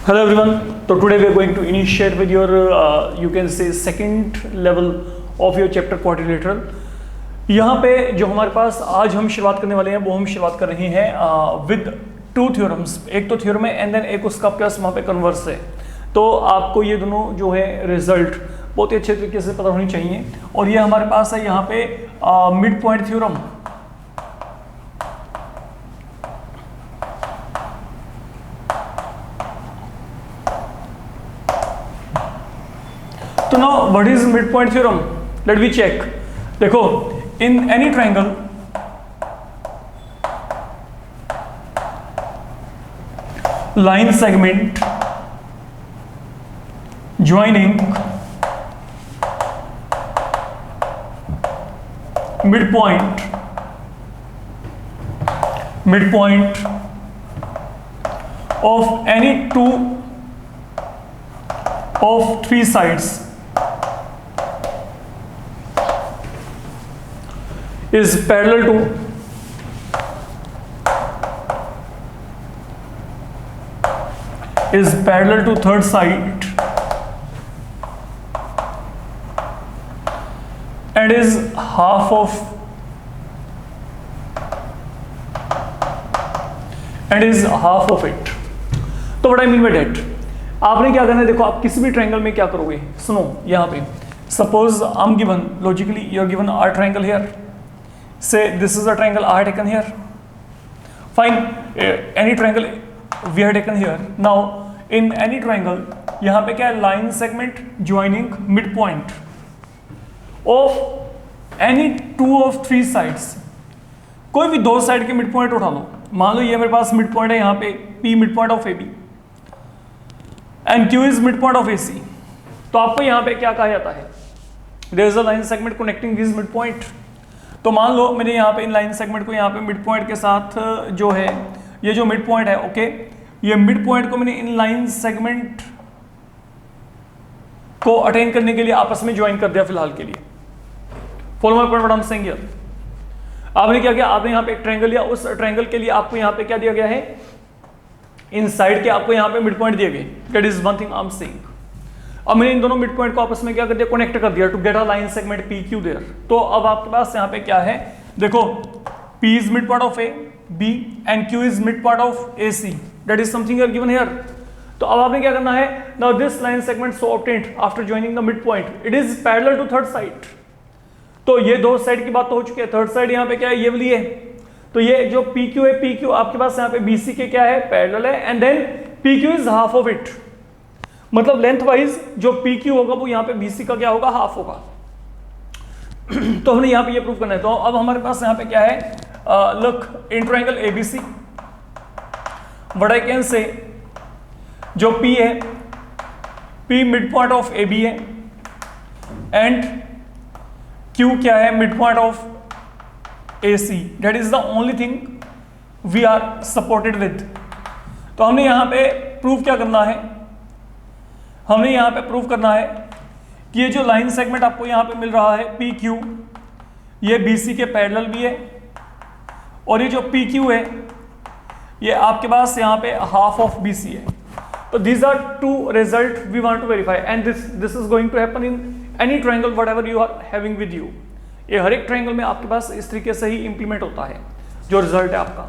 Hello everyone. So today we are going to initiate with your you can say second level of your chapter quadrilateral. यहाँ पे जो हमारे पास आज हम शुरुआत करने वाले हैं वो हम शुरुआत कर रहे हैं विद टू थ्योरम्स. एक तो थ्योरम है एंड देन एक उसका प्लस वहाँ पे कन्वर्स है. तो आपको ये दोनों जो है रिजल्ट बहुत ही अच्छे तरीके से पता होनी चाहिए. और ये हमारे पास है यहाँ पे मिड पॉइंट थ्योरम. तो now what is mid point theorem? Let we check. देखो, in any triangle line segment joining midpoint of any two of three sides is parallel to third side and is half of it. तो what I mean by that, आपने क्या करना है? देखो, आप किसी भी ट्रायंगल में क्या करोगे, सुनो. यहाँ पे suppose I am given, logically you are given are triangle here. Say this is a triangle I have taken here. Fine, any triangle we have taken here. Now in any triangle यहाँ पे क्या है? Line segment joining mid point of any two of three sides. कोई भी दो side के mid point उठा लो. मान लो ये मेरे पास मिड पॉइंट है यहाँ पे P mid point of AB and Q is mid point of AC. तो आपको यहाँ पे क्या कहा जाता है? There is a line segment connecting this mid point. तो मान लो मैंने यहाँ पे इन लाइन सेगमेंट को यहाँ पे मिड पॉइंट के साथ जो है, ये जो मिड पॉइंट है, ओके, ये मिड पॉइंट को मैंने इन लाइन सेगमेंट को अटेन करने के लिए आपस में ज्वाइन कर दिया फिलहाल के लिए. Follow my point what I am saying here. आपने क्या किया? आपने यहाँ पे एक ट्रायंगल लिया. उस ट्रायंगल के लिए आपको यहाँ पे क्या दिया गया है? इन साइड के आपको यहाँ पे मिड पॉइंट दिए गए. That is one thing I am saying. अब मैंने इन दोनों मिड पॉइंट को आपस में क्या कर दिया? कनेक्ट कर दिया to get a line segment PQ there. तो अब आपके पास यहाँ पे क्या है? देखो, P is mid part of A, B and Q is mid part of AC. That is something you are given here. तो अब आपने क्या करना है? Now this line segment so obtained after joining the mid point, it is parallel to third side. तो ये दो side की बात तो हो चुकी है. थर्ड साइड यहाँ पे क्या है? ये वाली है. तो ये जो PQ है, PQ आपके पास यहाँ पे BC के क्या है? पैरेलल है. And then PQ is half of it. मतलब लेंथ वाइज जो PQ होगा वो यहाँ पे BC का क्या होगा? हाफ होगा. तो हमने यहाँ पे ये प्रूव करना है. तो अब हमारे पास यहाँ पे क्या है? Look, in triangle ABC what I can say, जो P है, P mid point of AB है एंड Q क्या है? Mid point of AC. That is the only thing we are supported with. तो हमने यहाँ पे प्रूव क्या करना है? हमने यहाँ पे प्रूव करना है कि ये जो लाइन सेगमेंट आपको यहाँ पे मिल रहा है PQ, ये BC के पैरेलल भी है और ये जो PQ है ये आपके पास यहाँ पे हाफ ऑफ BC है. तो these are two result we want to verify and this is going to happen in any triangle whatever you are having with you. ये हर एक ट्रायंगल में आपके पास इस तरीके से ही इंप्लीमेंट होता है जो रिजल्ट है आपका.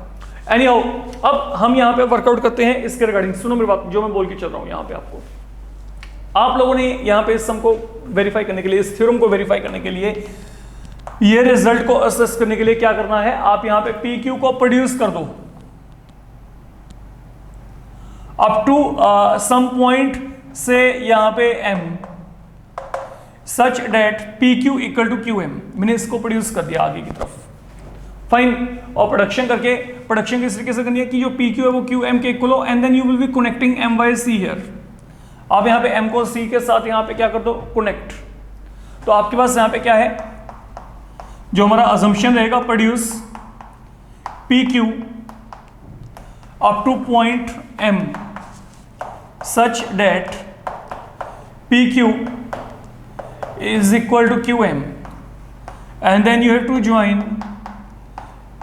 एनीहाउ, अब हम यहाँ पे वर्कआउट करते हैं इसके रिगार्डिंग. सुनो मेरी बात, जो मैं बोल के चल रहा हूँ यहाँ पे आपको. आप लोगों ने यहाँ पे इस सम को वेरीफाई करने के लिए, इस थ्योरम को वेरीफाई करने के लिए, ये रिजल्ट को असेस करने के लिए क्या करना है? आप यहाँ पे PQ को प्रोड्यूस कर दो अप टू सम पॉइंट से यहाँ पे M such that PQ equal to QM. मैंने इसको प्रोड्यूस कर दिया आगे की तरफ. फाइन. और प्रोडक्शन करके, प्रोडक्शन किस तरीके से करनी है कि जो PQ है वो QM के इक्वल हो and then you will be connecting M by C here. आप यहाँ पे M को C के साथ यहाँ पे क्या कर दो? कनेक्ट. तो आपके पास यहाँ पे क्या है? जो हमारा अजम्पशन रहेगा, produce PQ up two point M such that PQ is equal to QM and then you have to join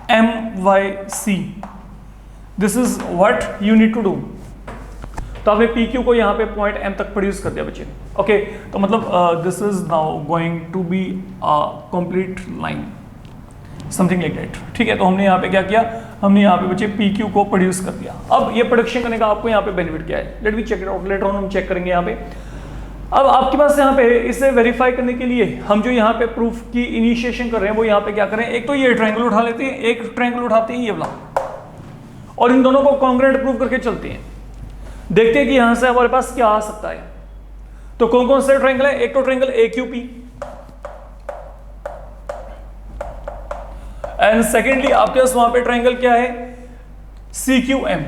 MYC. This is what you need to do. तो तो आपने पी क्यू को यहाँ पे पॉइंट एम तक produce कर दिया बच्चे। ओके, तो मतलब this is now going to be a complete line, something like that. ठीक है, तो हमने यहाँ पे क्या किया, हमने यहाँ पे बच्चे पी क्यू को प्रोड्यूस कर दिया। अब ये प्रोडक्शन करने का आपको यहाँ पे बेनिफिट क्या है, let me check it out, later on हम चेक करेंगे यहाँ पे। अब आपके पास यहाँ पे इसे वेरीफाई करने के लिए हम जो यहाँ पे प्रूफ की इनिशिएशन कर रहे हैं वो यहाँ पे क्या करें, एक तो ये ट्रायंगल उठा लेते हैं, एक ट्रायंगल उठाते हैं ये वाला, और इन दोनों को कॉन्ग्रुएंट प्रूव करके चलते हैं, देखते हैं कि यहां से हमारे पास क्या आ सकता है। तो कौन कौन से ट्रायंगल है, एक तो ट्रायंगल AQP, एंड सेकेंडली आपके पास वहां पे ट्रायंगल क्या है, CQM।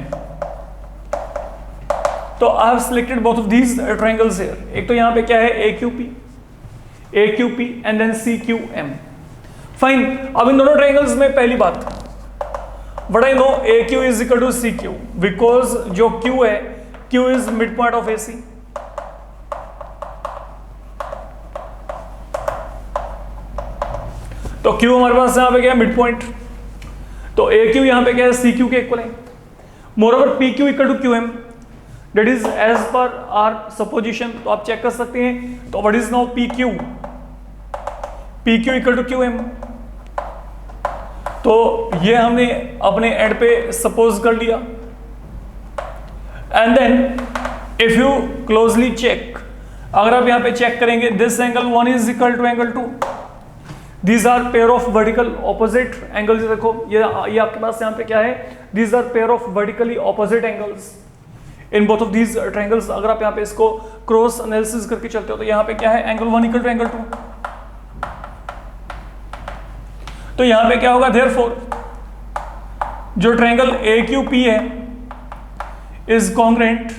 तो I have selected both of these triangles here. एक तो यहां पे क्या है AQP and then CQM। Fine, अब इन दोनों ट्रायंगल्स में पहली बात, what I know, AQ is equal to CQ, because जो Q है, Q is mid point of AC। तो Q हमारे पास यहां पे क्या है, मिड पॉइंट, तो AQ यहां पे क्या है, CQ के इक्वल है। Moreover PQ equal to QM, that is as per our supposition, तो आप चेक कर सकते हैं। तो what is now PQ equal to QM। तो ये हमने अपने एंड पे सपोज कर लिया, and then if you closely check, अगर आप यहां पे चेक करेंगे, this angle 1 is equal to angle 2, these are pair of vertical opposite angles. देखो ये आपके पास यहां पे क्या है, these are pair of vertically opposite angles in both of these triangles. अगर आप यहां पे इसको क्रॉस एनालिसिस करके चलते हो तो यहां पे क्या है, एंगल 1 इक्वल टू एंगल 2। तो यहां पे क्या होगा, देयरफॉर जो ट्रायंगल AQP है इज कॉन्ग्रुएंट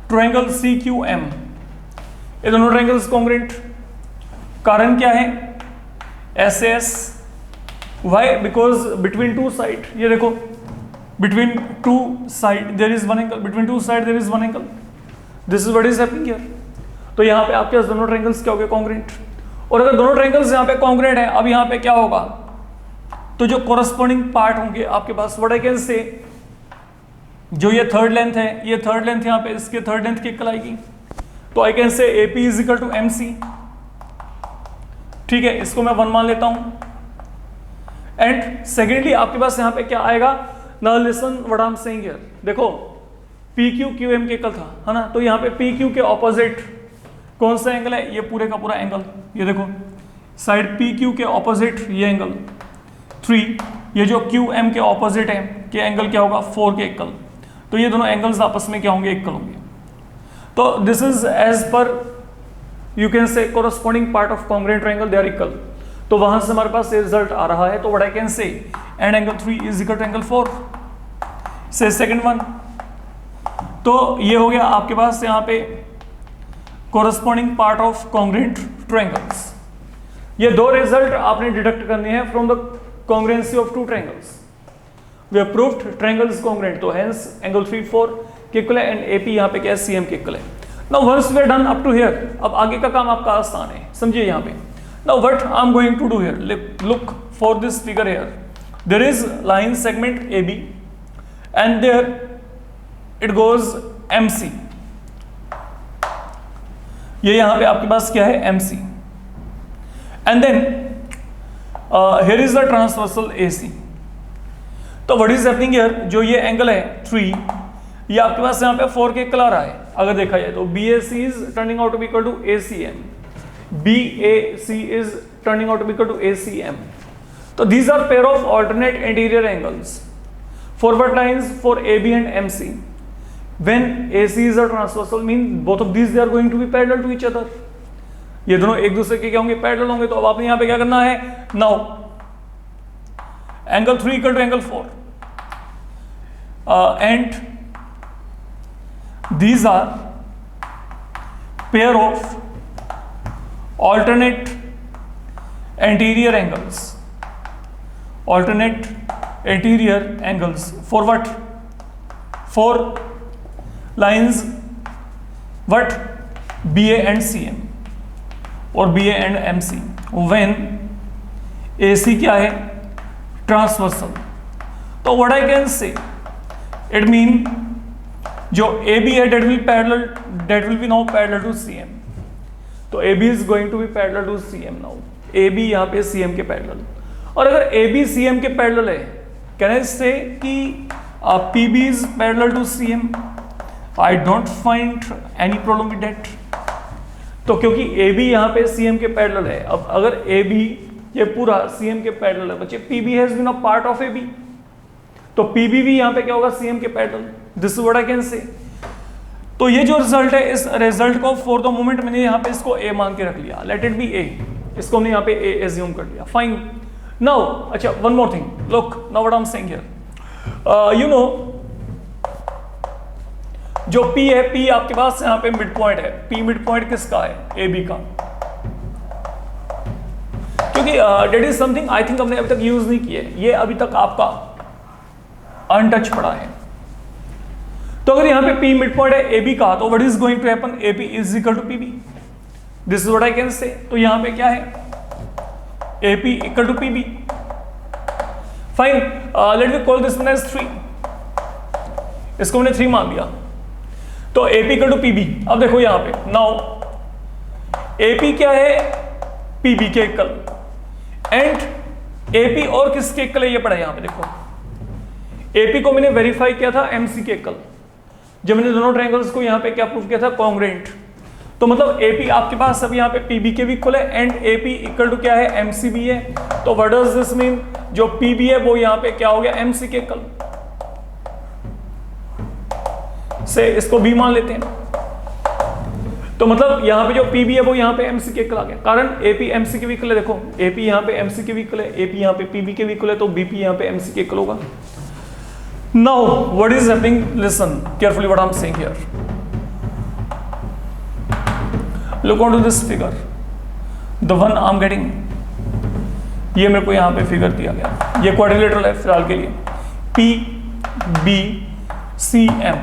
ट्रायंगल CQM। ये दोनों ट्रायंगल्स कॉन्ग्रुएंट, कारण क्या है, SAS। Why, because between two side, ये देखो, between two side there is one angle, between two side there is one angle, this is what is happening here. तो यहां पे आपके पास दोनों ट्रायंगल्स क्या हो गए, कॉन्ग्रुएंट। और अगर दोनों ट्रायंगल्स यहां पे कॉन्ग्रुएंट है, अब यहां पे क्या होगा, तो जो कोरस्पॉन्डिंग पार्ट होंगे आपके पास, व्हाट आई कैन से, जो ये थर्ड लेंथ है, ये थर्ड लेंथ यहां पे इसके थर्ड लेंथ की इक्वल आएगी। तो I can say AP is equal to MC। ठीक है, इसको मैं 1 मान लेता हूं। एंड सेकेंडली आपके पास यहां पे क्या आएगा, now listen what I am saying here. देखो PQ QM के इक्वल था, है ना, तो यहां पे PQ के ऑपोजिट कौन सा एंगल है, ये पूरे का पूरा एंगल, ये देखो साइड PQ के ऑपोजिट ये एंगल 3, ये जो QM के ऑपोजिट है कि एंगल क्या होगा, 4 के इक्वल। तो ये दोनों एंगल्स आपस में क्या होंगे, इक्वल होंगे। तो this is as per you can say corresponding part of congruent triangle, they are equal. तो वहां से हमारे पास ये रिजल्ट आ रहा है। तो what I can say, and angle 3 is equal to angle 4, say second one. तो ये हो गया आपके पास यहाँ पे corresponding part of congruent triangles. ये दो रिजल्ट आपने डिडक्ट करने हैं from the congruency of two triangles. We have proved triangles congruent, तो हेंस एंगल 3 4 के इक्वल है, एंड AP यहाँ पे क्या है, CM के इक्वल है। Now once we are done up to here, अब आगे का काम आपका आसान है, समझिए यहाँ पे। Now what I am going to do here, look for this figure here, there is line segment AB and there it goes MC। ये यहां पे आपके पास क्या है, MC, and then here is the transversal AC। तो what is happening here, जो ये एंगल है 3, ये आपके पास यहां पे 4 के इक्वल आ रहा है। अगर देखा जाए तो BAC is turning out to be equal to ACM, BAC is turning out to be equal to ACM। तो these are pair of alternate interior angles, forward lines for AB and MC. When AC is a transversal, mean both of these they are going to be parallel to each other. ये दोनों एक दूसरे के क्या होंगे, parallel होंगे। तो अब आपने यहाँ पे क्या करना है, now angle 3 equal to angle 4 and these are pair of alternate anterior angles, alternate anterior angles for what, for lines what, BA and CM और BA and MC when AC क्या है, transversal। तो what I can say, it mean जो AB है that will be now parallel to CM, तो AB is going to be parallel to CM now, AB यहाँ पे CM के parallel. और अगर AB CM के पैरेलल है, कैन आई से कि PB is parallel to CM, I don't find any problem with that. तो क्योंकि AB यहाँ पे CM के पैरेलल है, अब अगर AB ये पूरा CM के पैरेलल है बच्चे, PB has been a part of AB, तो PB भी यहाँ पे क्या होगा CM के parallel, this is what I can say. तो ये जो रिजल्ट है, इस रिजल्ट को फॉर द मोमेंट मैंने यहाँ पे इसको A मान के रख लिया, लेट इट बी A, इसको हमने यहाँ पे A एज्यूम कर लिया, फाइन। नाउ अच्छा one more thing, look now what I am saying here, you know जो P है, P आपके पास यहाँ पे मिड पॉइंट है, P मिड पॉइंट किसका है, AB का, क्योंकि that is something I think हमने अभी तक यूज नहीं किया है, ये अभी तक आपका अनटच पड़ा है। तो अगर यहाँ पे P मिड पॉइंट है AB का, तो what is going to happen, AB is equal to PB, this is what I can say. तो यहाँ पे क्या है, AP equal to PB, fine. Let me call this one as 3, इसको हमने 3 मान लिया, तो AP इक्वल टू PB। अब देखो यहाँ पे नाउ AP क्या है, PB के इक्वल, एंड AP और किसके इक्वल है ये पढ़ा यहाँ पे देखो, AP को मैंने वेरीफाई किया था MC के इक्वल, जब मैंने दोनों ट्रायंगल्स को यहाँ पे क्या प्रूव किया था, कॉन्ग्रुएंट। तो मतलब AP आपके पास अब यहाँ पे PB के भी इक्वल है, एंड AP इक्वल टू क्या है, MC भी है। तो व्हाट डज दिस मीन, जो PB है वो यहाँ पे क्या हो गया, MC के इक्वल से, इसको B मान लेते हैं। तो मतलब यहाँ पे जो PB है वो यहाँ पे MC के इक्वल आ गया, कारण AP MC के भी इक्वल है, देखो AP यहाँ पे MC के भी इक्वल है, AP यहाँ पे PB के भी इक्वल है, तो BP यहाँ पे MC के इक्वल होगा। Now what is happening, listen carefully what I'm saying here, look onto this figure, the one I'm getting, ये मेरे को यहाँ पे फिगर दिया गया, ये क्वाड्रिलेटरल है फिलहाल के लिए, PBCM,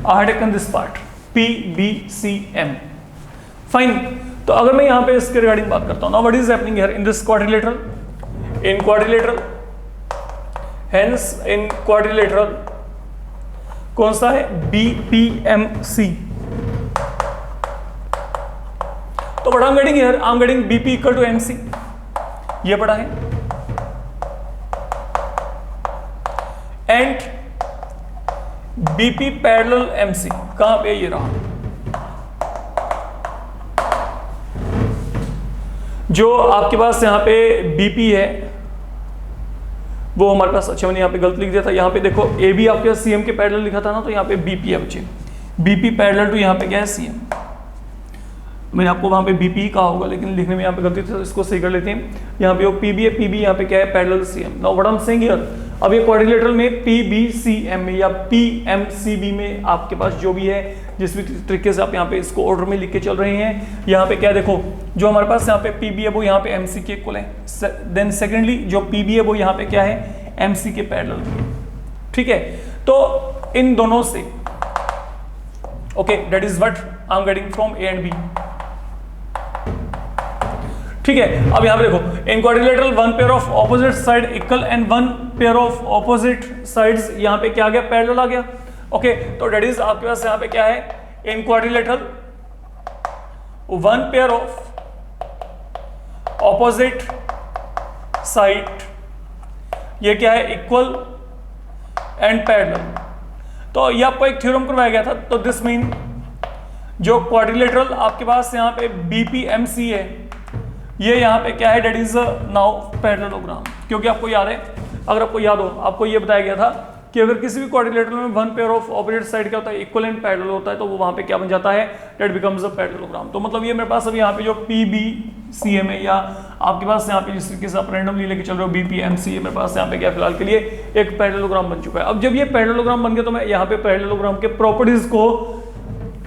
I had taken this part, PBCM, fine। तो अगर मैं यहाँ पे इसके रिगार्डिंग बात करता हूँ, now what is happening here in this quadrilateral, in quadrilateral, hence in quadrilateral कौन सा है, BPMC। तो what I'm getting here, I'm getting BP equal to MC, ये पढ़ा है, एंड BP पैरेलल MC कहां पे, ये रहा, जो आपके पास यहाँ पे BP है वो हमारे पास, अच्छा मैंने यहाँ पे गलत लिख दिया था, यहाँ पे देखो AB आपके पास CM के पैरेलल लिखा था ना, तो यहाँ पे BP है बच्चे, BP पैरेलल टू यहाँ पे क्या है, CM। मैंने आपको वहाँ पे BP कहा होगा, लेकिन लिखने में यहाँ पे गलती थी, तो इसको सही कर लेते हैं। यहाँ पे वो PB है, PB यहाँ पे क्या है, parallel CM। Now what I am saying here, अब ये क्वाड्रिलेटरल में PBCM में या PMCB में आपके पास जो भी है, जिस भी तरीके से आप यहाँ पे इसको ऑर्डर में लिख के चल रहे हैं, यहाँ पे क्या देखो, जो हमारे पास यहाँ पे PB है वो यहाँ पे MC के इक्वल है, देन सेकेंडली जो PB है वो यहाँ पे क्या है, MC के पैरेलल है, ठीक है। तो इन दोनों से okay, that is what I am getting from A and B, ठीक है। अब यहाँ पे देखो, इन quadrilateral one pair of opposite side equal and one pair of opposite sides, यहाँ पे क्या आ गया, पैरेलल आ गया, ओके। तो दैट इज आपके पास यहाँ पे क्या है, इन quadrilateral one pair of opposite side, ये क्या है, इक्वल एंड पैरेलल। तो ये आपको एक थ्योरम करवाया गया था, तो दिस मीन जो क्वाड्रिलेटरल आपके पास यहाँ पे BPMC है, ये यहाँ पे क्या है, डेट इज नाउ पैरेललोग्राम। क्योंकि आपको याद है, अगर आपको याद हो, आपको ये बताया गया था कि अगर किसी भी क्वाड्रिलेटरल में one pair of opposite side क्या होता है, इक्वल एंड पैरेलल होता है, तो वो वहाँ पे क्या बन जाता है, डेट बिकम्स अ पैरेललोग्राम। तो मतलब ये मेरे पास अब यहाँ पे जो PBCM है, या आपके पास यहाँ पे जिस तरीके से आप रैंडमली लेके चल रहे हो BPMC, मेरे पास यहाँ पे क्या फिलहाल के लिए एक पैरेललोग्राम बन चुका है। अब जब ये पैरेललोग्राम बन गया, तो मैं यहाँ पे पैरेललोग्राम के प्रॉपर्टीज को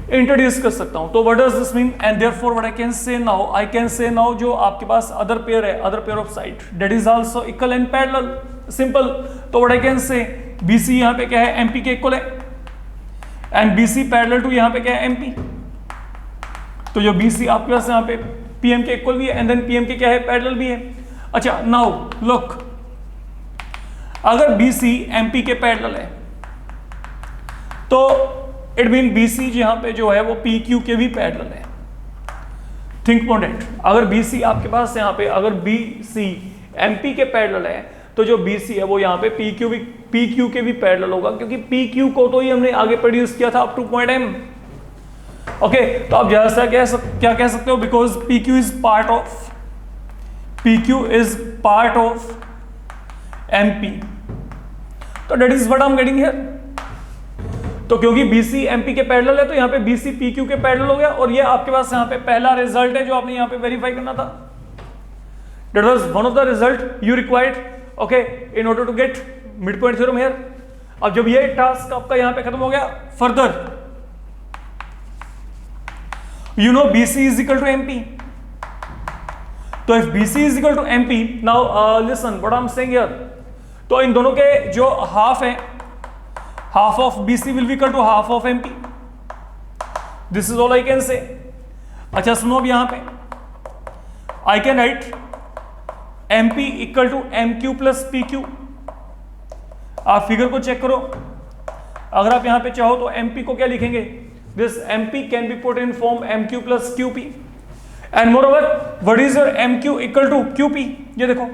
इंट्रोड्यूस कर सकता हूं। तो what does this mean, and therefore what I can say now जो आपके पास अदर पेयर है, other pair of side, that is also equal and parallel, simple. तो what I can say, BC यहाँ पे क्या है, MP के इक्वल है, एंड BC पैरेलल टू यहाँ पे क्या है, MP। तो जो BC आपके पास यहाँ पे PM के इक्वल भी है, एंड देन PM के क्या है, पैरेलल भी है। अच्छा नाउ लुक, अगर BC MP के पैरेलल है, तो इट मीन BC यहाँ पे जो है वो PQ के भी पैरेलल है। थिंक ऑन इट, अगर BC आपके पास यहाँ पे अगर BC MP के पैरेलल है तो जो BC है वो यहाँ पे PQ के भी पैरेलल होगा, क्योंकि PQ को तो ही हमने आगे प्रोड्यूस किया था up two point M। Okay, तो आप जैसा क्या कह सकते हो, because PQ is part of MP, तो that is what I am getting here. तो क्योंकि BC MP के पैरेलल है तो यहाँ पे BC PQ के पैरेलल हो गया, और ये आपके पास यहाँ पे पहला रिजल्ट है जो आपने यहाँ पे वेरीफाई करना था। That was one of the result you required, okay, in order to get mid point theorem here. अब जब ये टास्क आपका यहाँ पे खत्म हो गया, further you know BC is equal to MP. तो if BC is equal to MP, now listen what I'm saying here. तो इन दोनों के जो हाफ है, half of BC will be equal to half of MP. This is all I can say. अच्छा सुनो अब यहाँ पे I can write MP equal to MQ plus PQ. आप फिगर को चेक करो, अगर आप यहाँ पे चाहो तो MP को क्या लिखेंगे, this MP can be put in form MQ plus QP, and moreover what is your MQ equal to QP, ये देखो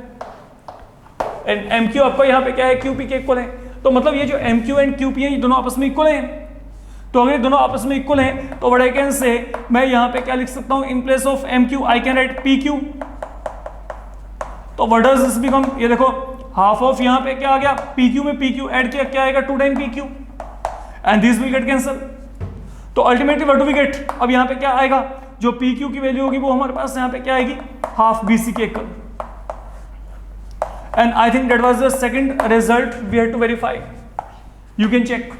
and MQ आपका यहाँ पे क्या है, QP के इक्वल है। तो मतलब ये जो MQ and QP है ये दोनों आपस में इक्वल हैं। तो अगर ये दोनों आपस में इक्वल हैं तो what I can say, मैं यहाँ पे क्या लिख सकता हूँ, in place of MQ I can write PQ। तो what does this become, ये देखो हाफ ऑफ यहाँ पे क्या आ गया, PQ में PQ ऐड किया क्या आएगा, 2 time PQ, and this will get cancel। तो ultimately what do we get, अब यहाँ पे क्या आएगा, जो PQ की वैल्यू होगी वो हमारे पास यहाँ पे क्या आएगी, हाफ BC के इक्वल। And I think that was the second result we had to verify, you can check.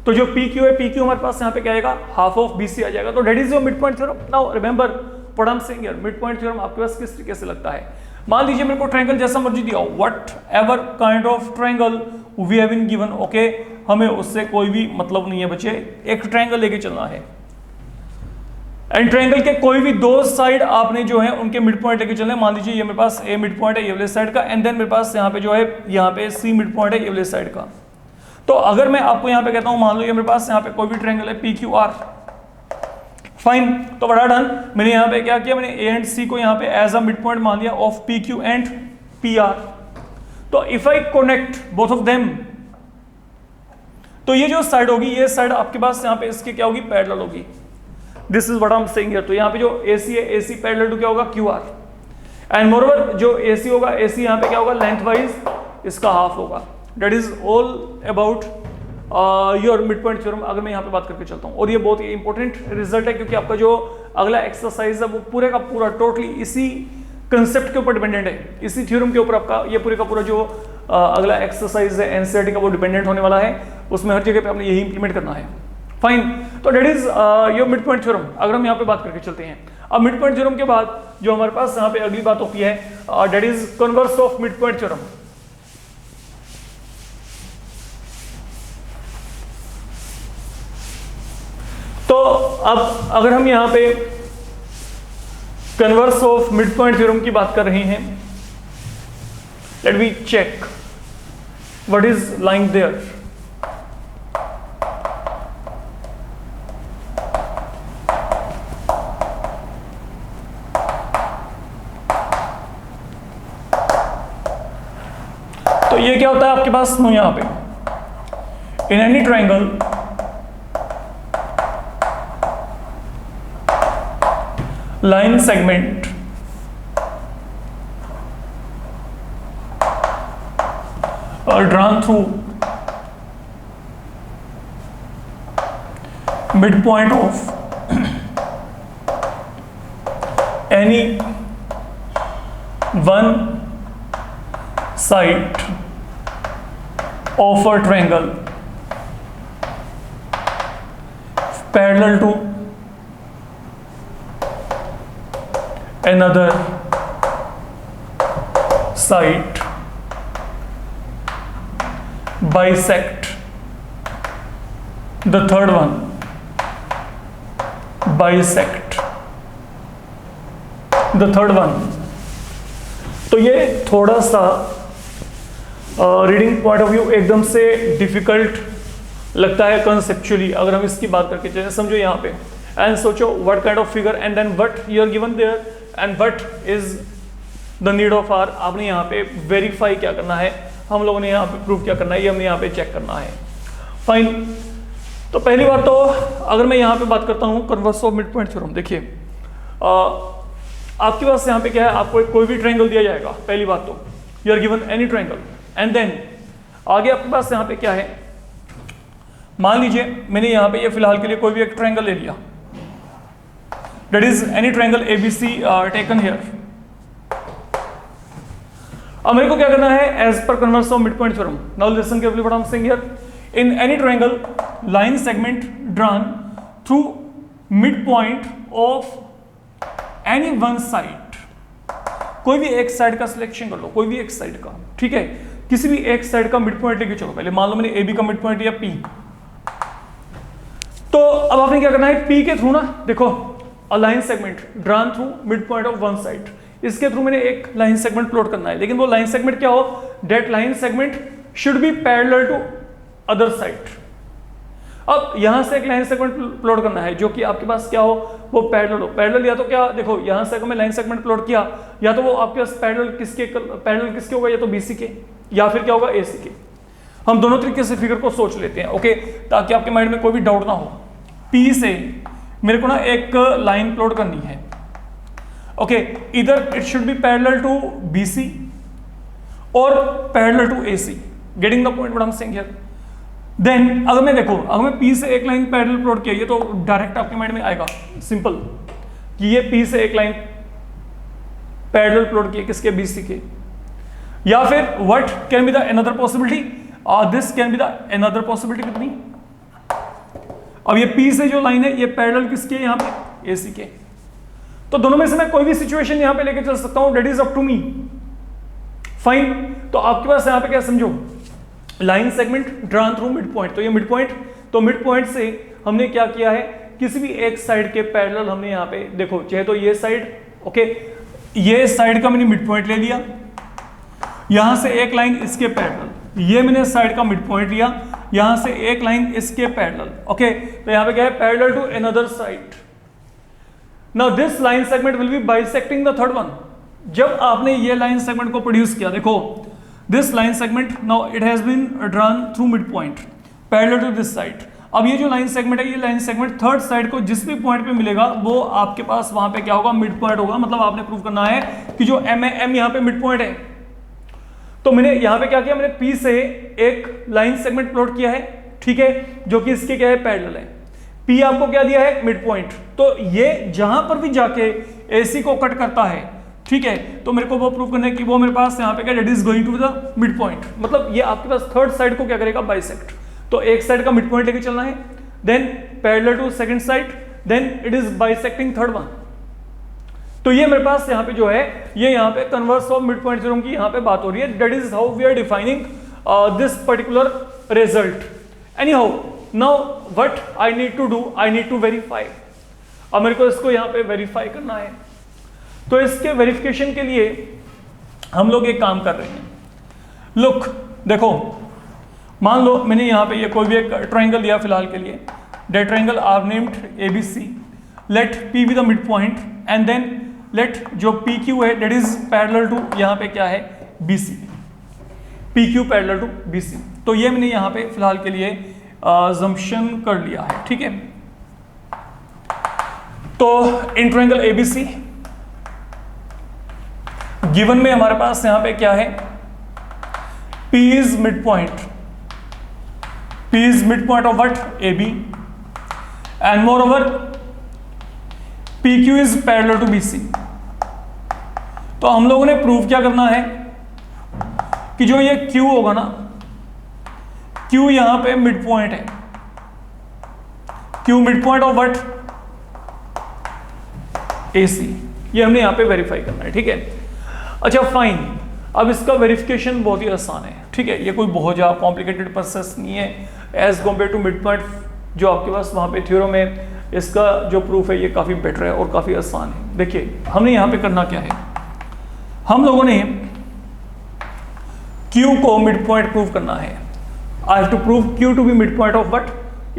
तो जो PQ है, PQ हमारे पास यहाँ पे क्या आएगा, हाफ ऑफ BC आ जाएगा। तो that is your mid point theorem. Now remember what I am saying here, mid point theorem आपके पास किस तरीके से लगता है। मान लीजिए मेरे को ट्रायंगल जैसा मर्जी दिया हो, whatever kind of triangle we have been given, okay, हमें उससे कोई भी मतलब नहीं है बच्चे, एक ट्रायंगल लेके चलना है। एंड ट्रायंगल के कोई भी दो साइड आपने जो है उनके मिड पॉइंट लेके चलना है। मान लीजिए ये मेरे पास A मिड पॉइंट है ये वाले साइड का, एंड देन मेरे पास यहाँ पे जो है यहाँ पे C मिड पॉइंट है ये वाले साइड का। तो अगर मैं आपको यहाँ पे कहता हूँ, मान लो ये मेरे पास यहाँ पे कोई भी ट्रायंगल है PQR, फाइन, तो बड़ा डन, मैंने यहाँ पे क्या किया, मैंने A एंड C को यहाँ पे एज अ मिड पॉइंट मान लिया ऑफ PQ एंड PR। तो if I connect both of them, तो ये जो साइड होगी, ये साइड आपके पास यहाँ पे इसके क्या होगी, पैरेलल होगी। This is what I am saying here. तो यहाँ पे जो AC है, AC पैरेलल टू क्या होगा, QR, एंड मोरओवर जो AC होगा, AC यहाँ पे क्या होगा, लेंथ वाइज इसका हाफ होगा। That is all about your mid point theorem. अगर मैं यहाँ पे बात करके चलता हूँ, और ये बहुत ही इंपॉर्टेंट रिजल्ट है, क्योंकि आपका जो अगला एक्सरसाइज है वो पूरे का पूरा टोटली इसी कंसेप्ट के ऊपर डिपेंडेंट है, इसी थ्योरम के ऊपर आपका ये पूरे का पूरा जो अगला एक्सरसाइज है एनसीईआरटी का वो डिपेंडेंट होने वाला है। उसमें हर जगह पे आपने यही इंप्लीमेंट करना है। फाइन, तो that is your mid point theorem. अगर हम यहाँ पे बात करके चलते हैं, अब मिड पॉइंट थ्योरम के बाद जो हमारे पास यहाँ पे अगली बात होती है, that is converse of mid point theorem. तो अब अगर हम यहाँ पे converse of mid point theorem की बात कर रहे हैं, let me check what is lying there. तो ये क्या होता है आपके पास यहाँ पे, in any triangle line segment are drawn through midpoint of any one side of a triangle parallel to another side, bisect the third one, bisect the third one। तो ये थोड़ा सा रीडिंग पॉइंट ऑफ व्यू एकदम से difficult लगता है conceptually, अगर हम इसकी बात करके चलें, समझो यहाँ पे एंड सोचो what kind of figure and then what you are given there and what is the need of R. आपने यहाँ पे वेरीफाई क्या करना है, हम लोगों ने यहाँ पे प्रूव क्या करना है, ये हमने यहाँ पे चेक करना है। फाइन, तो पहली बात तो अगर मैं यहाँ पे बात करता हूँ converse of mid point theorem, देखिए आपके पास यहाँ पे क्या है, आपको कोई भी ट्रायंगल दिया जाएगा। पहली बात तो you are given any triangle and then आगे आपके पास यहाँ पे क्या है, मान लीजिए मैंने यहाँ पे ये फिलहाल के लिए कोई भी एक ट्रायंगल ले लिया, that is any triangle ABC taken here. अब मेरे को क्या करना है, as per converse of mid point theorem, now listen carefully what I am saying here, in any triangle line segment drawn through mid point of any one side, कोई भी एक side का सिलेक्शन कर लो, कोई भी एक साइड का, ठीक है, किसी भी एक साइड का मिड पॉइंट लेके चलो। पहले मान लो मैंने AB का मिड पॉइंट लिया P, तो अब आपने क्या करना है, P के थ्रू ना, देखो अ line segment drawn through mid point of one side, इसके थ्रू मैंने एक लाइन सेगमेंट प्लॉट करना है, लेकिन वो लाइन सेगमेंट क्या हो, that line segment should be parallel to other side. अब यहां से एक लाइन सेगमेंट प्लॉट करना है जो कि आपके पास क्या हो, वो पैरेलल हो। पैरेलल या तो क्या, देखो यहां से अगर मैं लाइन सेगमेंट प्लॉट किया, या तो वो आपके पास पैरेलल किसके होगा, या तो BC के, या फिर क्या होगा AC के। हम दोनों तरीके से फिगर को सोच लेते हैं, ओके, ताकि आपके माइंड में कोई भी डाउट ना हो। P से मेरे को ना एक लाइन प्लॉट करनी है, ओके, इधर it should be parallel to BC और parallel to AC, getting the point what I am saying here. Then अगर मैं देखो, अगर मैं P से एक लाइन पैरेलल प्लॉट किया, ये तो डायरेक्ट आपके माइंड में आएगा सिंपल कि ये P से एक लाइन पैरेलल प्लॉट किया किसके, BC के। या फिर what can be the another possibility, this can be the another possibility with me. अब ये P से जो लाइन है ये पैरेलल किसके, यहाँ पे AC के। तो दोनों में से मैं कोई भी सिचुएशन यहाँ पे लेके चल सकता हूँ, that is up to me. Fine, तो आपके पास यहाँ पे क्या समझो, line segment drawn through mid point, तो ये मिड पॉइंट, तो मिड पॉइंट से हमने क्या किया है, किसी भी एक साइड के पैरेलल हमने यहाँ पे देखो, चाहे तो ये साइड, ओके, ये साइड का मैंने मिड पॉइंट ले लिया, यहां से एक लाइन इसके पैरेलल, ये मैंने साइड का मिड पॉइंट लिया, यहां से एक लाइन इसके पैरेलल, ओके, तो यहां पे क्या है, parallel to another side. Now this line segment will be bisecting the third one. जब आपने ये लाइन सेगमेंट को प्रोड्यूस किया, देखो this line segment now it has been drawn through mid point parallel to this side. अब ये जो line segment है, ये लाइन सेगमेंट थर्ड साइड को जिस भी पॉइंट पे मिलेगा वो आपके पास वहां पे क्या होगा, मिड पॉइंट होगा। मतलब आपने प्रूव करना है कि जो M यहाँ पे मिड पॉइंट है। तो मैंने यहाँ पे क्या किया, मैंने P से एक लाइन सेगमेंट प्लॉट किया है, ठीक है, जो कि इसके क्या है, पैरेलल है। P आपको क्या दिया है, मिड पॉइंट। तो ये जहां पर भी जाके AC को कट करता है, ठीक है, तो मेरे को वो प्रूव करना है कि वो मेरे पास यहाँ पे क्या, that is going to the mid point. मतलब ये आपके पास थर्ड साइड को क्या करेगा, बाइसेक्ट। तो एक साइड का मिड पॉइंट लेके चलना है, then parallel to second side, then it is bisecting third one. तो ये मेरे पास यहाँ पे जो है, ये यहाँ पे converse of mid point theorem की यहाँ पे बात हो रही है। That is how we are defining this particular result. Anyhow, now what I need to do, I need to verify. अब मेरे को इसको यहाँ पे वेरीफाई करना है, तो इसके वेरिफिकेशन के लिए हम लोग एक काम कर रहे हैं। लुक, देखो, मान लो मैंने यहाँ पे ये कोई भी एक ट्रायंगल लिया फिलहाल के लिए, that triangle are named ABC, let P be the mid point and then let जो PQ है दैट इज पैरेलल टू यहाँ पे क्या है, BC, PQ parallel to BC। तो ये मैंने यहाँ पे फिलहाल के लिए अजम्पशन कर लिया है, ठीक है। तो इन ट्रायंगल ABC गिवन में हमारे पास यहाँ पे क्या है, P is mid point, P is midpoint of what, AB, and moreover PQ is parallel to BC। तो हम लोगों ने प्रूव क्या करना है कि जो ये Q होगा ना, Q यहां पे मिड पॉइंट है, Q mid point of what, AC। ये हमने यहां पे वेरीफाई करना है, ठीक है। अच्छा फाइन, अब इसका वेरिफिकेशन बहुत ही आसान है, ठीक है, ये कोई बहुत ज़्यादा कॉम्प्लिकेटेड प्रोसेस नहीं है as compare to mid point जो आपके पास वहाँ पे थ्योरम है। इसका जो प्रूफ है ये काफ़ी बेटर है और काफ़ी आसान है। देखिए हमने यहाँ पे करना क्या है, हम लोगों ने Q को मिड पॉइंट प्रूव करना है। I have to prove Q to be mid point of what,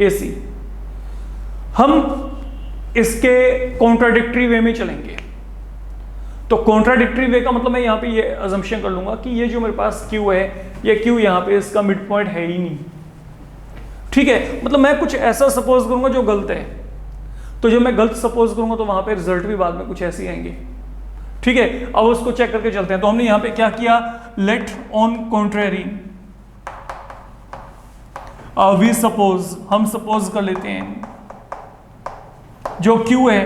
AC। हम इसके कॉन्ट्राडिक्टरी वे में चलेंगे। तो कॉन्ट्राडिक्टरी वे का मतलब मैं यहां पे ये अजम्पशन कर लूंगा कि ये जो मेरे पास Q है, ये Q यहां पे इसका मिड पॉइंट है ही नहीं। ठीक है, मतलब मैं कुछ ऐसा सपोज करूंगा जो गलत है। तो जब मैं गलत सपोज करूंगा तो वहां पे रिजल्ट भी बाद में कुछ ऐसे ही आएंगे। ठीक है, अब उसको चेक करके चलते हैं। तो हमने यहां पे क्या किया, let on contrary we suppose, हम सपोज कर लेते हैं जो Q है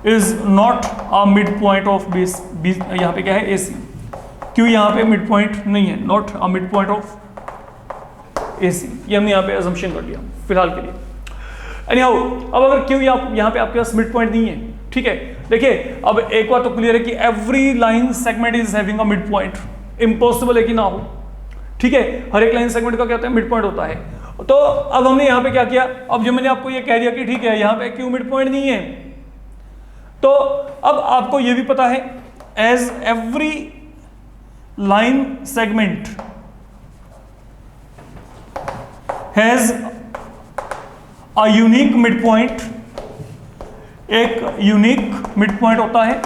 is not a mid point of base, यहां पे क्या है AC, Q यहां पे मिड पॉइंट नहीं है, not a mid point of AC। ये हमने यहां पे अजम्पशन कर लिया फिलहाल के लिए। एनीहाउ, अब अगर Q यहां पे आपके पास मिड पॉइंट नहीं है, ठीक है, देखिए अब एक बात तो क्लियर है कि every line segment is having a mid point, impossible है कि ना हो। ठीक है, हर एक लाइन सेगमेंट का क्या होता है, मिड पॉइंट होता है। तो अब हमने यहां पे क्या किया, अब जो मैंने आपको ये कह दिया कि ठीक है यहां पे Q मिड पॉइंट नहीं है, तो अब आपको ये भी पता है as every line segment has a unique mid point, एक यूनिक मिड पॉइंट होता है।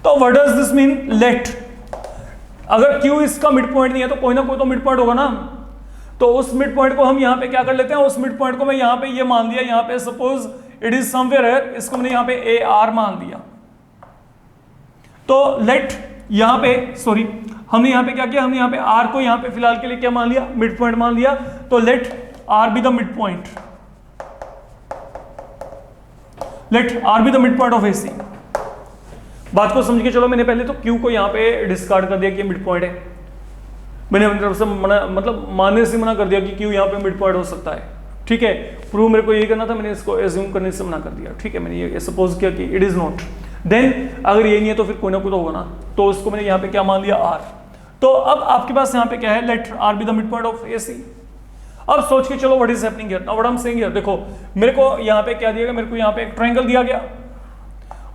तो what does this mean, let, अगर Q इसका मिड पॉइंट नहीं है तो कोई ना कोई तो मिड पॉइंट होगा ना। तो उस मिड पॉइंट को हम यहां पे क्या कर लेते हैं, उस मिड पॉइंट को मैं यहां पे ये मान लिया, यहां पे suppose it is somewhere here, इसको मैंने यहां पे AR मान दिया। तो लेट यहां पे, सॉरी हमने यहां पे क्या किया, हमने यहां पे R को यहां पे फिलहाल के लिए क्या मान लिया, मिड पॉइंट मान लिया। तो let R be the mid point, let R be the mid point of AC। बात को समझ के चलो, मैंने पहले तो Q को यहां पे डिस्कार्ड कर दिया कि मिड पॉइंट है, मैंने अपनी तरफ से मना, मतलब मानने से मना कर दिया कि Q यहां पे मिड पॉइंट हो सकता है। ठीक है, प्रूव मेरे को यही करना था, मैंने इसको एज्यूम करने से मना कर दिया। ठीक है, मैंने ये सपोज किया कि इट इज नॉट, देन अगर ये नहीं है तो फिर कोई ना कोई तो होगा ना, तो उसको मैंने यहाँ पे क्या मान लिया, R। तो अब आपके पास यहाँ पे क्या है, let R be the mid point of AC। अब सोच के चलो what is happening here, now what I am saying here, देखो मेरे को यहाँ पे क्या दिया गया, मेरे को यहाँ पे एक ट्रायंगल दिया गया,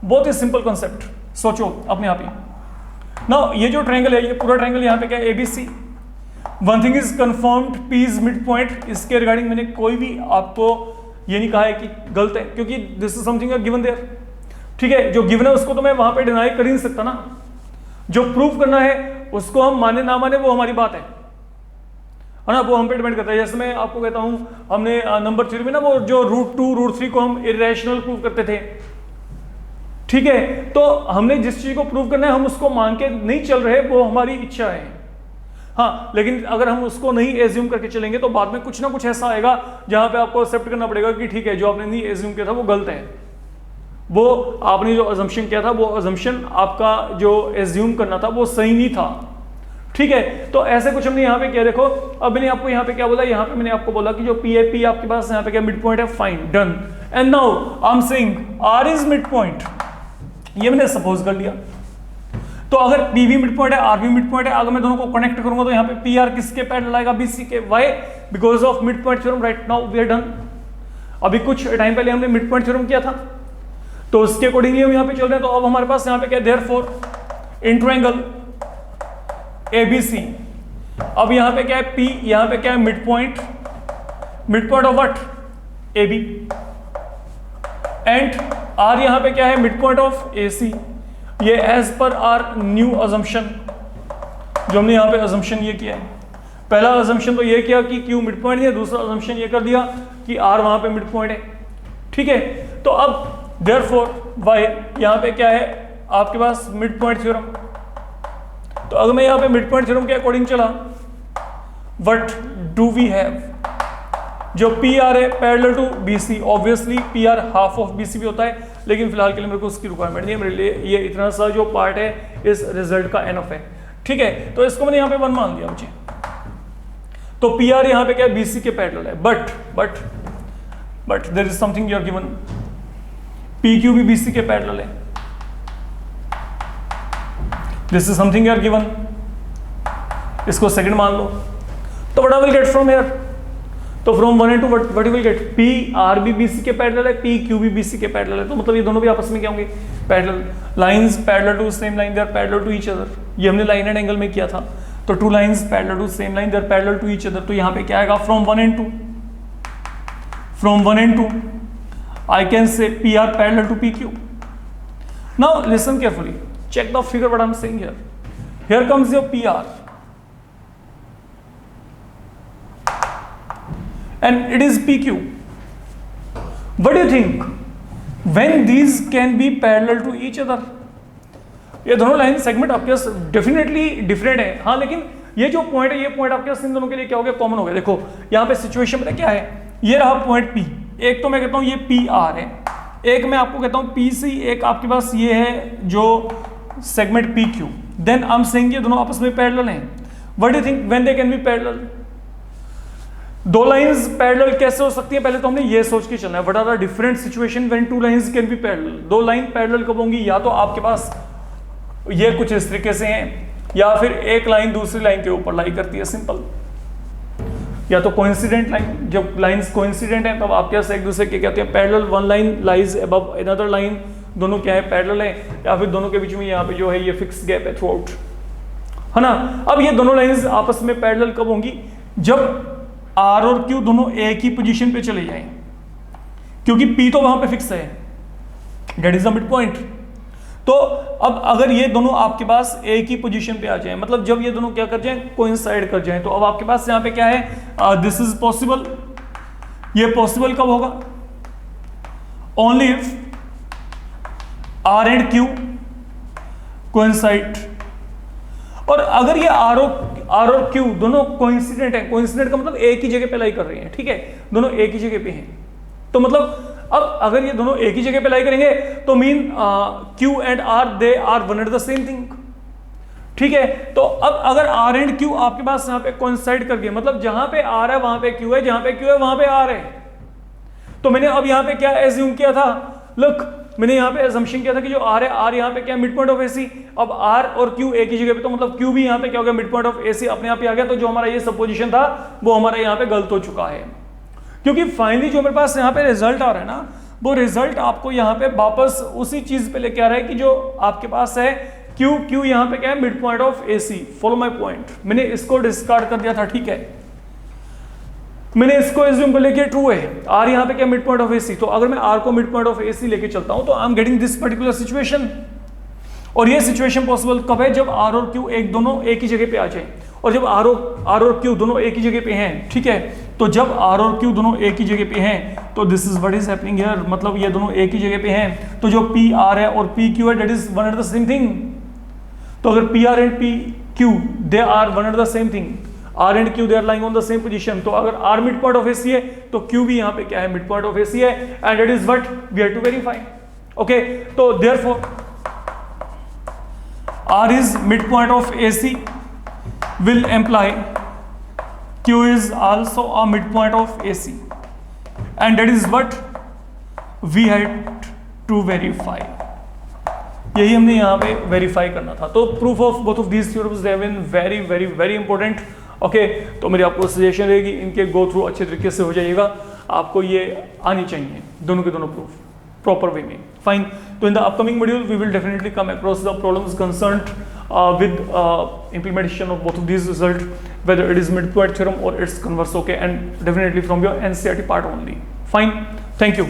बहुत ही सिंपल कॉन्सेप्ट, सोचो अपने आप ही। नाउ ये जो ट्रायंगल है, ये पूरा ट्रायंगल यहाँ पे क्या है, ABC। One thing is confirmed, P is mid point. इसके रिगार्डिंग मैंने कोई भी आपको ये नहीं कहा है कि गलत है, क्योंकि this is something given there. ठीक है, जो गिवन है उसको तो मैं वहां पे डिनाई कर ही नहीं सकता ना, जो प्रूफ करना है उसको हम माने ना माने वो हमारी बात है ना, वो हम पे डिपेंड करता है। जैसे मैं आपको कहता हूं, हमने नंबर थ्योरी में ना वो जो √2 √3 को हम इरेशनल प्रूव करते थे। ठीक है, तो हमने जिस चीज को प्रूव करना है हम उसको मान के नहीं चल रहे, वो हमारी इच्छा है। हाँ, लेकिन अगर हम उसको नहीं एज्यूम करके चलेंगे तो बाद में कुछ ना कुछ ऐसा आएगा जहां पे आपको एक्सेप्ट करना पड़ेगा कि ठीक है, जो आपने नहीं एज्यूम किया था वो गलत है, वो आपने जो अजम्पशन किया था वो अजम्पशन आपका जो एज्यूम करना था वो सही नहीं था। ठीक है, तो ऐसे कुछ हमने यहाँ पे किया। देखो अब मैंने आपको यहाँ पे क्या बोला, यहाँ पे मैंने आपको बोला कि जो P आपके पास यहाँ पे क्या मिड पॉइंट है, fine, done. And now I am saying R is mid point, ये मैंने सपोज कर लिया। तो अगर P भी मिड पॉइंट है, R भी मिड पॉइंट है, अगर मैं दोनों को कनेक्ट करूंगा तो यहाँ पे PR किसके पैरेलल आएगा, BC के। Why, because of mid point theorem. Right now we are done. अभी कुछ टाइम पहले हमने मिड पॉइंट थ्योरम किया था, तो उसके अकॉर्डिंगली हम यहाँ पे चल रहे हैं। तो अब हमारे पास यहाँ पे क्या है, देयरफॉर इन ट्रायंगल ABC, अब यहाँ पे क्या है, P यहाँ पे क्या है, mid point of what, AB, and R यहाँ पे क्या है, मिड पॉइंट ऑफ AC। ये as per our new assumption, जो हमने यहाँ पे अजम्पशन ये किया है। पहला अजम्पशन तो ये किया कि Q मिड पॉइंट है, दूसरा अजम्पशन ये कर दिया कि R वहां पे मिड पॉइंट है। ठीक है, तो अब देयरफॉर वाई यहाँ पे क्या है आपके पास, मिड पॉइंट थ्योरम। तो अगर मैं यहाँ पे मिड पॉइंट थ्योरम के अकॉर्डिंग चला, व्हाट डू वी हैव, जो PR है parallel to BC, obviously PR half of BC भी होता है, लेकिन फिलहाल के लिए मेरे को उसकी रिक्वायरमेंट नहीं है, मेरे लिए ये इतना सा जो पार्ट है इस रिजल्ट का एनफ है। ठीक है, तो इसको मैंने यहाँ पे 1 मान दिया मुझे। तो PR यहाँ पे क्या है, BC के पैरेलल है, but there is something you are given, PQ भी BC के पैरेलल है, this is something you are given, इसको सेकंड मान लो। तो what I will get from here, तो from 1 and 2 what you will get, PR भी BC के पैरेलल है, PQ भी BC के पैरेलल है। तो मतलब ये दोनों भी आपस में क्या होंगे, parallel. Lines parallel to same line, they are parallel to each other. ये हमने लाइन एंड एंगल में किया था। तो two lines parallel to same line, they are parallel to each other, तो यहां पे क्या आएगा from 1 and 2, from 1 and 2 I can say PR parallel to PQ. Now listen carefully, check the figure what I'm saying here. Here comes your PR and it is PQ. What do you think when these can be parallel to each other? ये दोनों line segment आपके पास definitely different है, हाँ, लेकिन ये जो point है, ये पॉइंट आपके पास इन दोनों के लिए क्या हो गया, कॉमन हो गया। देखो यहाँ पे सिचुएशन पता क्या है, ये रहा पॉइंट P, एक तो मैं कहता हूँ ये PR है, एक मैं आपको कहता हूँ PC, एक आपके पास ये है जो segment PQ। Then I am saying ये दोनों आपस में पैरेलल हैं। What do you think when they can be parallel? दो लाइंस पैरेलल कैसे हो सकती है, पहले तो हमने ये सोच के चलना है, what are the different situation when two lines can be parallel. दो लाइन पैरेलल कब होंगी, या तो आपके पास ये कुछ इस तरीके से हैं, या फिर एक लाइन दूसरी लाइन के ऊपर लाई करती है, सिंपल। या तो कोइंसिडेंट लाइन, जब लाइंस कोइंसिडेंट हैं तब आपके पास एक दूसरे के कहते हैं parallel, one line lies above another line, दोनों क्या है, पैरेलल है, या फिर दोनों के बीच में यहाँ पे जो है ये फिक्स गैप है थ्रू आउट, है ना। अब ये दोनों लाइंस आपस में पैरेलल कब होंगी, जब R और Q दोनों एक ही पोजीशन पे चले जाएं, क्योंकि P तो वहां पे फिक्स है, that is the mid point. तो अब अगर ये दोनों आपके पास एक ही पोजीशन पे आ जाएं, मतलब जब ये दोनों क्या कर जाएं, कोइंसाइड कर जाएं, तो अब आपके पास यहाँ पे क्या है, दिस इज पॉसिबल। ये पॉसिबल कब होगा, only if R and Q coincide. और अगर ये R और Q दोनों कोइंसिडेंट है, कोइंसिडेंट का मतलब एक ही जगह पे लाई कर रहे हैं, ठीक है, दोनों एक ही जगह पे हैं, तो मतलब अब अगर ये दोनों एक ही जगह पे लाई करेंगे तो mean Q and R they are one and the same thing, ठीक है। तो अब अगर R एंड Q आपके पास यहाँ पे कोइंसाइड कर गए, मतलब जहां पे R है वहां पे Q है, जहां पे Q है वहां पे R है, तो मैंने अब यहाँ पे क्या एज्यूम किया था, लुक मैंने यहाँ पे assumption किया था कि जो R है, R यहाँ पे क्या मिड पॉइंट ऑफ AC, अब R और Q एक ही जगह पे, तो मतलब Q भी यहाँ पे क्या हो गया, मिड पॉइंट ऑफ AC अपने आप ही आ गया। तो जो हमारा ये सपोजिशन था वो हमारा यहाँ पे गलत हो चुका है, क्योंकि फाइनली जो मेरे पास यहाँ पे रिजल्ट आ रहा है ना, वो रिजल्ट आपको यहाँ पे वापस उसी चीज पे लेके आ रहा है कि जो आपके पास है Q यहाँ पे क्या है, mid point of AC। Follow my point, मैंने इसको डिस्कार्ड कर दिया था, ठीक है, मैंने इसको एज्यूम कर लिया ट्रू है, R यहाँ पे क्या मिड पॉइंट ऑफ AC, तो अगर मैं R को मिड पॉइंट ऑफ AC लेके चलता हूं तो I am getting this particular situation. और ये सिचुएशन पॉसिबल कब है, जब R और Q एक दोनों एक ही जगह पे आ जाए, और जब R और Q दोनों एक ही जगह पे हैं, ठीक है, तो जब R और Q दोनों एक ही जगह पे हैं तो this is what is happening here, मतलब ये दोनों एक ही जगह पे हैं, तो जो PR है और PQ है that is one and the same thing. तो अगर PR and PQ they are one and the same thing, R and Q they are lying on the same position, तो अगर R mid point of AC है तो Q भी यहाँ पे क्या है, मिड पॉइंट ऑफ AC है, and that is what we have to verify, okay। तो therefore R is midpoint of AC will imply Q is also a midpoint of AC, and that is what we had to verify। यही हमने यहाँ पे verify करना था। तो proof of both of these theorems they have been very very very important, okay. तो मेरी आपको सजेशन रहेगी इनके गो थ्रू अच्छे तरीके से हो जाइएगा, आपको ये आनी चाहिए दोनों के दोनों प्रूफ प्रॉपर वे में, फाइन। तो in the upcoming module we will definitely come across the problems concerned with implementation of both of these result, whether it is midpoint theorem or its converse, okay, and definitely from your NCERT part only, fine, thank you।